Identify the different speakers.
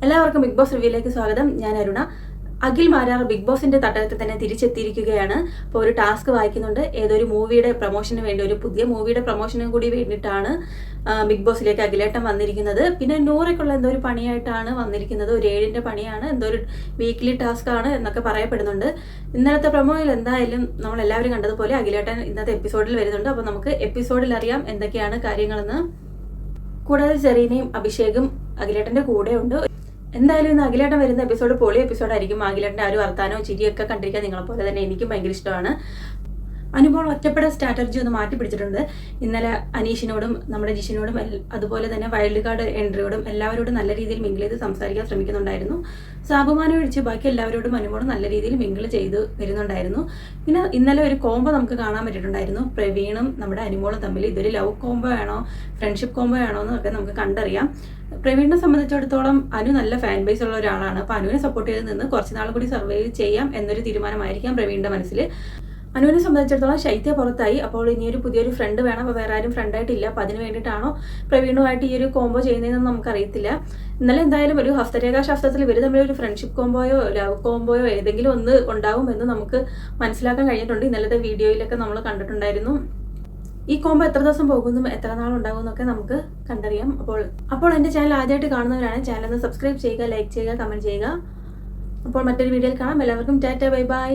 Speaker 1: എല്ലാവർക്കും big boss റിവ്യൂയിലേക്ക് സ്വാഗതം. ഞാൻ അരുണ. അഖിൽ മാരാർ ബിഗ് ബോസിന്റെ തട്ടകത്തിൽ തന്നെ തിരിച്ചെത്തിയിരിക്കുകയാണ്. അപ്പോൾ ഒരു ടാസ്ക് വായിക്കുന്നുണ്ട്. ഏതൊരു മൂവിയുടെ പ്രൊമോഷന് വേണ്ടി, ഒരു പുതിയ മൂവിയുടെ പ്രൊമോഷനും കൂടി വേണ്ടിയിട്ടാണ് ബിഗ് ബോസിലേക്ക് അഖിലേട്ടൻ വന്നിരിക്കുന്നത്. പിന്നെ നൂറയ്ക്കുള്ള എന്തോ ഒരു പണിയായിട്ടാണ് വന്നിരിക്കുന്നത്. ഒരു 7ന്റെ പണിയാണ്, എന്തോ ഒരു വീക്ക്ലി ടാസ്ക് ആണ് എന്നൊക്കെ പറയപ്പെടുന്നുണ്ട്. ഇന്നലത്തെ പ്രൊമോയിൽ എന്തായാലും നമ്മൾ എല്ലാവരും കണ്ടതുപോലെ അഖിലേട്ടൻ ഇന്നത്തെ എപ്പിസോഡിൽ വരുന്നുണ്ട്. അപ്പോൾ നമുക്ക് എപ്പിസോഡിൽ അറിയാം എന്തൊക്കെയാണ് കാര്യങ്ങളെന്ന്. കൂടാതെ സെറീനയും അഭിഷേകും അഖിലേട്ടന്റെ കൂടെ ഉണ്ട്. എന്തായാലും ഇന്ന് അഖിലേട്ടൻ വരുന്ന എപ്പിസോഡ് പൊളി എപ്പിസോഡായിരിക്കും. അഖിലേട്ടൻ്റെ ആ ഒരു വർത്താനവും ചിരിയൊക്കെ കണ്ടിരിക്കാൻ നിങ്ങളെപ്പോലെ തന്നെ എനിക്കും ഭയങ്കര ഇഷ്ടമാണ്. അനുമോൾ ഒറ്റപ്പെട സ്ട്രാറ്റജി ഒന്ന് മാറ്റി പിടിച്ചിട്ടുണ്ട്. ഇന്നലെ അനീഷിനോടും നമ്മുടെ ജിഷിനോടും അതുപോലെ തന്നെ വൈൽഡ് കാർഡ് എൻട്രിയോടും എല്ലാവരോടും നല്ല രീതിയിൽ മിങ്കിൾ ചെയ്ത് സംസാരിക്കാൻ ശ്രമിക്കുന്നുണ്ടായിരുന്നു. സാബുമാനെ ഒഴിച്ച് ബാക്കി എല്ലാവരോടും അനുമോൾ നല്ല രീതിയിൽ മിങ്കിൾ ചെയ്ത് വരുന്നുണ്ടായിരുന്നു. പിന്നെ ഇന്നലെ ഒരു കോംബോ നമുക്ക് കാണാൻ പറ്റിയിട്ടുണ്ടായിരുന്നു. പ്രവീണും നമ്മുടെ അനുമോളും തമ്മിൽ ഇതൊരു ലവ് കോംബോ ആണോ ഫ്രണ്ട്ഷിപ്പ് കോംബോ ആണോ എന്നൊക്കെ നമുക്ക് കണ്ടറിയാം. പ്രവീണിനെ സംബന്ധിച്ചിടത്തോളം അനു നല്ല ഫാൻ ബേസ് ഉള്ള ഒരാളാണ്. അപ്പോൾ അനുവിനെ സപ്പോർട്ട് ചെയ്ത് നിന്ന് കുറച്ച് നാൾ കൂടി സർവൈവ് ചെയ്യാം എന്നൊരു തീരുമാനമായിരിക്കാം പ്രവീണിന്റെ മനസ്സിൽ. അനുവിനെ സംബന്ധിച്ചിടത്തോളം ശൈത്യ പുറത്തായി. അപ്പോൾ ഇനിയൊരു പുതിയൊരു ഫ്രണ്ട് വേണം. അപ്പോൾ വേറെ ആരും ഫ്രണ്ടായിട്ടില്ല. അപ്പോൾ അതിന് വേണ്ടിയിട്ടാണോ പ്രവീണുമായിട്ട് ഈ ഒരു കോംബോ ചെയ്യുന്നതെന്ന് നമുക്കറിയത്തില്ല. ഇന്നലെ എന്തായാലും ഒരു ഹസ്തരേഖാശാസ്ത്രത്തിൽ ഇവർ തമ്മിൽ ഒരു ഫ്രണ്ട്ഷിപ്പ് കോംബോയോ ലവ് കോംബോയോ ഏതെങ്കിലും ഒന്ന് ഉണ്ടാവുമെന്ന് നമുക്ക് മനസ്സിലാക്കാൻ കഴിഞ്ഞിട്ടുണ്ട്. ഇന്നലത്തെ വീഡിയോയിലൊക്കെ നമ്മൾ കണ്ടിട്ടുണ്ടായിരുന്നു. ഈ കോംബോ എത്ര ദിവസം പോകുന്നു, എത്ര നാൾ ഉണ്ടാകും എന്നൊക്കെ നമുക്ക് കണ്ടറിയാം. അപ്പോൾ എൻ്റെ ചാനൽ ആദ്യമായിട്ട് കാണുന്നവരാണ്, ചാനൽ ഒന്ന് സബ്സ്ക്രൈബ് ചെയ്യുക, ലൈക്ക് ചെയ്യുക, കമൻറ്റ് ചെയ്യുക. അപ്പോൾ മറ്റൊരു വീഡിയോയിൽ കാണാം. എല്ലാവർക്കും ടാറ്റ, ബൈ ബൈ.